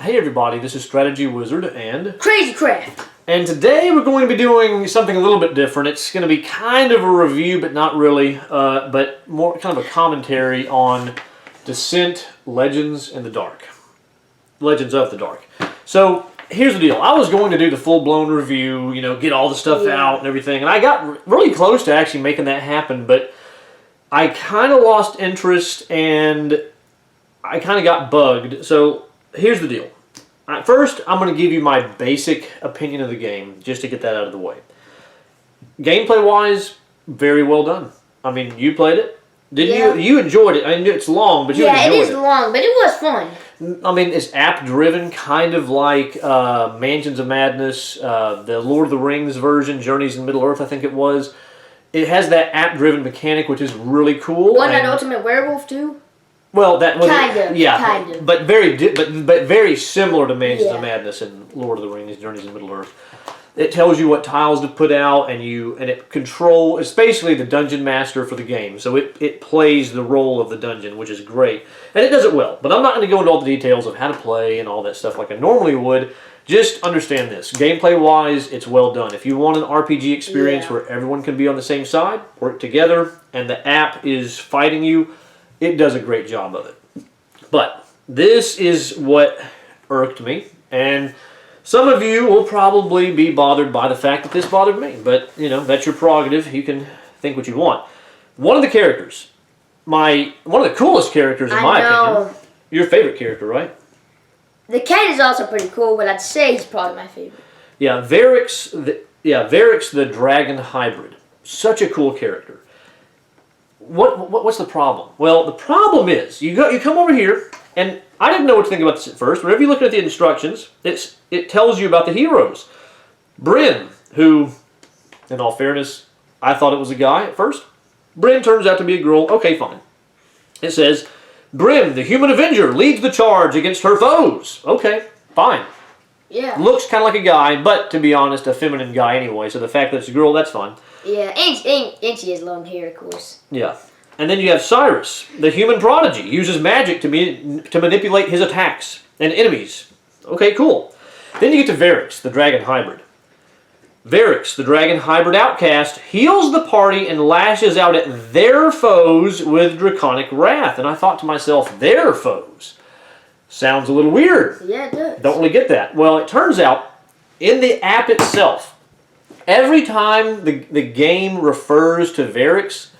Hey everybody, this is Strategywizard and Crazy Craft. And today we're going to be doing something a little bit different. It's going to be kind of a review, but not really, but more kind of a commentary on Descent: Legends in the Dark. Legends of the Dark. So here's the deal. I was going to do the full-blown review, you know, get all the stuff out and everything, and I got really close to actually making that happen, but I kind of lost interest and I kind of got bugged. So here's the deal. First, I'm going to give you my basic opinion of the game, just to get that out of the way. Gameplay-wise, very well done. I mean, you played it? Didn't you? You enjoyed it. I mean, it's long, but you enjoyed it. Yeah, it is long, but it was fun. I mean, it's app-driven, kind of like Mansions of Madness, the Lord of the Rings version, Journeys in Middle-earth, I think it was. It has that app-driven mechanic, which is really cool. Wasn't that Ultimate Werewolf, too? Well, that was kind of. but very similar to Mansions of Madness and Lord of the Rings, Journeys in Middle Earth. It tells you what tiles to put out, and it's basically the dungeon master for the game. So it plays the role of the dungeon, which is great, and it does it well. But I'm not going to go into all the details of how to play and all that stuff like I normally would. Just understand this: gameplay-wise, it's well done. If you want an RPG experience where everyone can be on the same side, work together, and the app is fighting you, it does a great job of it. But this is what irked me, and some of you will probably be bothered by the fact that this bothered me, but, you know, that's your prerogative. You can think what you want. One of the characters, one of the coolest characters in my opinion, your favorite character, right? The cat is also pretty cool, but I'd say he's probably my favorite. Yeah, Varix the Dragon Hybrid. Such a cool character. What's the problem? Well, the problem is you come over here, and I didn't know what to think about this at first. Whenever you look at the instructions, it tells you about the heroes. Bryn, who, in all fairness, I thought it was a guy at first. Bryn turns out to be a girl. Okay, fine. It says, Bryn, the human avenger, leads the charge against her foes. Okay, fine. Yeah. Looks kind of like a guy, but to be honest, a feminine guy anyway. So the fact that it's a girl, that's fine. Yeah, and she has long hair, of course. Yeah. And then you have Cyrus, the human prodigy, uses magic to manipulate his attacks and enemies. Okay, cool. Then you get to Varix, the dragon hybrid. Varix, the dragon hybrid outcast, heals the party and lashes out at their foes with draconic wrath. And I thought to myself, their foes? Sounds a little weird. Yeah, it does. Don't really get that. Well, it turns out, in the app itself, every time the game refers to Varix,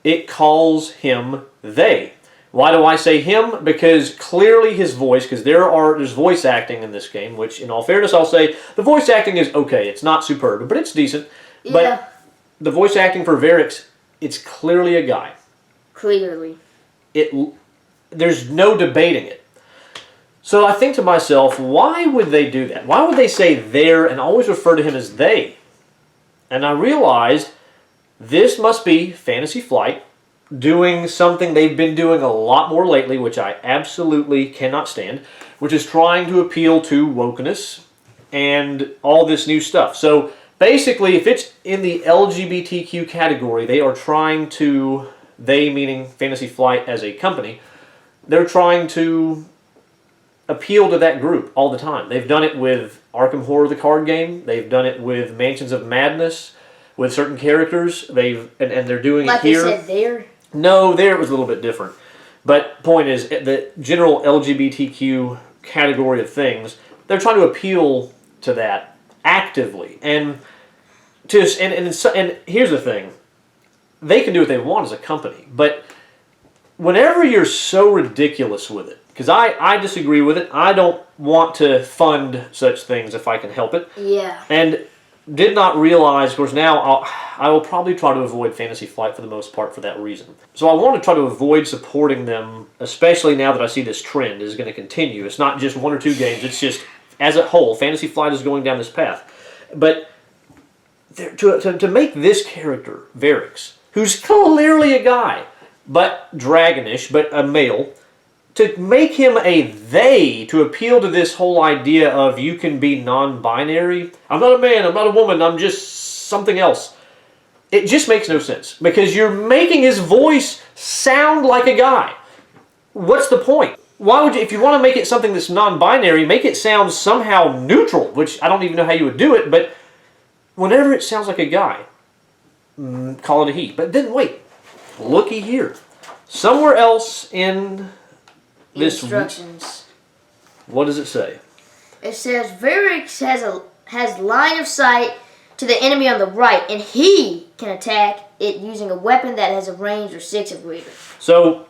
it calls him they. Why do I say him? Because clearly his voice, because there's voice acting in this game, which in all fairness I'll say, the voice acting is okay. It's not superb, but it's decent. Yeah. But the voice acting for Varix, it's clearly a guy. Clearly. There's no debating it. So I think to myself, why would they do that? Why would they say their and always refer to him as they? And I realized this must be Fantasy Flight doing something they've been doing a lot more lately, which I absolutely cannot stand, which is trying to appeal to wokeness and all this new stuff. So basically, if it's in the LGBTQ category, they are trying to, they meaning Fantasy Flight as a company, they're trying to appeal to that group all the time. They've done it with Arkham Horror, the card game. They've done it with Mansions of Madness with certain characters. And they're doing it here. Like they said there? No, there it was a little bit different. But point is, the general LGBTQ category of things, they're trying to appeal to that actively. And here's the thing. They can do what they want as a company. But whenever you're so ridiculous with it, because I disagree with it. I don't want to fund such things if I can help it. Yeah. And did not realize, of course, now I will probably try to avoid Fantasy Flight for the most part for that reason. So I want to try to avoid supporting them, especially now that I see this trend is going to continue. It's not just one or two games. It's just, as a whole, Fantasy Flight is going down this path. But to make this character, Varix, who's clearly a guy, but dragonish, but a male, to make him a they, to appeal to this whole idea of you can be non-binary. I'm not a man, I'm not a woman, I'm just something else. It just makes no sense. Because you're making his voice sound like a guy. What's the point? why would you, if you want to make it something that's non-binary, make it sound somehow neutral, which I don't even know how you would do it, but whenever it sounds like a guy, call it a he. But then wait, looky here. Somewhere else in this instructions. What does it say? It says Varix has line of sight to the enemy on the right, and he can attack it using a weapon that has a range of 6 or greater. So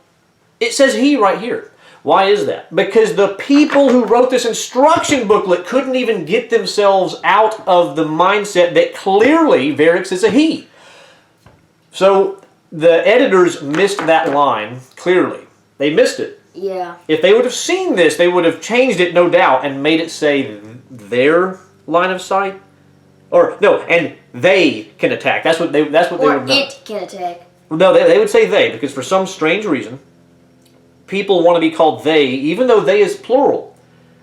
it says he right here. Why is that? Because the people who wrote this instruction booklet couldn't even get themselves out of the mindset that clearly Varix is a he. So the editors missed that line clearly. They missed it. Yeah. If they would have seen this, they would have changed it, no doubt, and made it say their line of sight. Or no, and they can attack. That's what they would have done. Or it can attack. No, they would say they, because for some strange reason, people want to be called they, even though they is plural.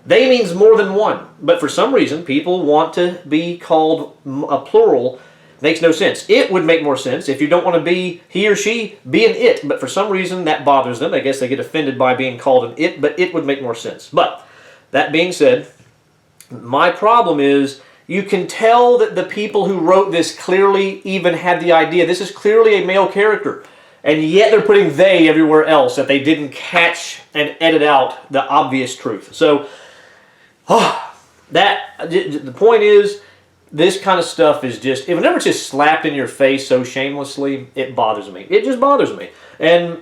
They means more than one. But for some reason, people want to be called a plural. Makes no sense. It would make more sense. If you don't want to be he or she, be an it. But for some reason, that bothers them. I guess they get offended by being called an it, but it would make more sense. But that being said, my problem is you can tell that the people who wrote this clearly even had the idea. This is clearly a male character. And yet they're putting they everywhere else that they didn't catch and edit out the obvious truth. So, the point is, this kind of stuff is just, whenever it's just slapped in your face so shamelessly, it bothers me. It just bothers me. And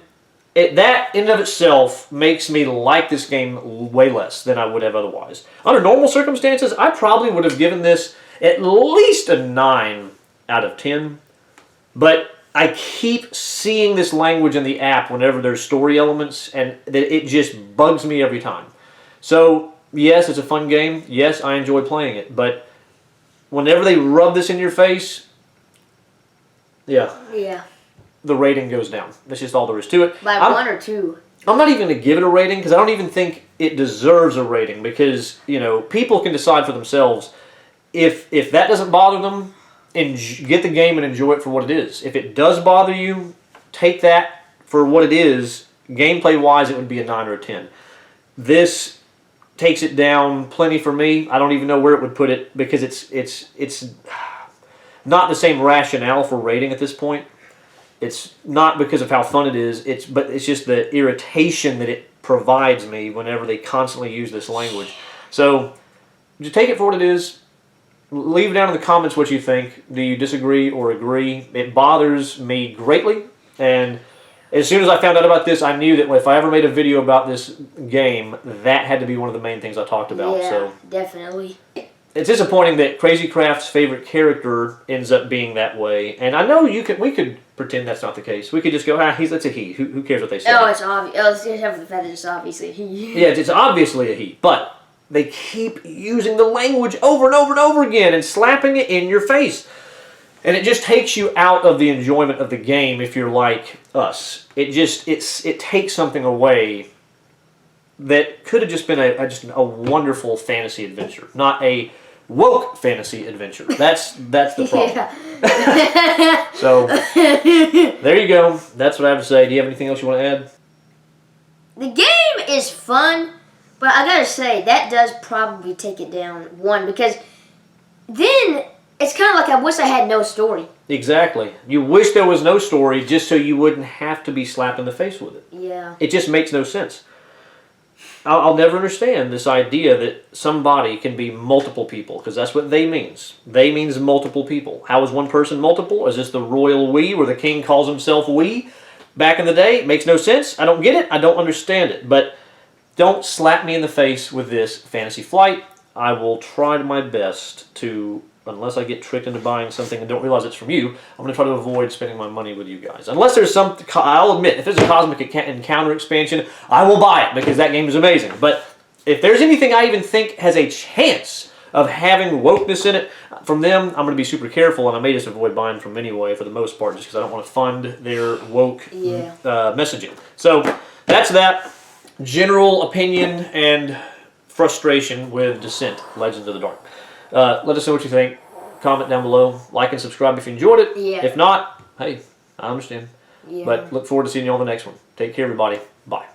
that in and of itself makes me like this game way less than I would have otherwise. Under normal circumstances, I probably would have given this at least a 9 out of 10. But I keep seeing this language in the app whenever there's story elements, and it just bugs me every time. So, yes, it's a fun game. Yes, I enjoy playing it. But whenever they rub this in your face, yeah, the rating goes down. That's just all there is to it. By 1 or 2. I'm not even going to give it a rating because I don't even think it deserves a rating because, people can decide for themselves. If that doesn't bother them, get the game and enjoy it for what it is. If it does bother you, take that for what it is. Gameplay-wise, it would be a 9 or a 10. This takes it down plenty for me. I don't even know where it would put it because it's not the same rationale for rating at this point. It's not because of how fun it is. But it's just the irritation that it provides me whenever they constantly use this language. So just take it for what it is. Leave down in the comments what you think. Do you disagree or agree? It bothers me greatly, and as soon as I found out about this, I knew that if I ever made a video about this game, that had to be one of the main things I talked about. Yeah, so definitely. It's disappointing that Crazy Craft's favorite character ends up being that way, and I know we could pretend that's not the case. We could just go, that's a he. Who cares what they say? Oh, it's obvious. Oh, it's except for the fact that it's obviously a he. Yeah, it's obviously a he, but they keep using the language over and over and over again and slapping it in your face. And it just takes you out of the enjoyment of the game if you're like us. It takes something away that could have just been a wonderful fantasy adventure, not a woke fantasy adventure. That's the problem. Yeah. So there you go. That's what I have to say. Do you have anything else you want to add? The game is fun. But I gotta say, that does probably take it down 1 because then it's kind of like I wish I had no story. Exactly. You wish there was no story just so you wouldn't have to be slapped in the face with it. Yeah. It just makes no sense. I'll never understand this idea that somebody can be multiple people because that's what they means. They means multiple people. How is one person multiple? Is this the royal we where the king calls himself we? Back in the day, it makes no sense. I don't get it. I don't understand it. But don't slap me in the face with this Fantasy Flight. I will try my best to, unless I get tricked into buying something and don't realize it's from you, I'm going to try to avoid spending my money with you guys. Unless there's some, I'll admit, if there's a Cosmic Encounter expansion, I will buy it because that game is amazing. But if there's anything I even think has a chance of having wokeness in it from them, I'm going to be super careful, and I may just avoid buying from anyway for the most part just because I don't want to fund their woke messaging. So that's that. General opinion and frustration with Descent, Legends of the Dark. Let us know what you think. Comment down below. Like and subscribe if you enjoyed it. Yeah. If not, hey, I understand. Yeah. But look forward to seeing you on the next one. Take care, everybody. Bye.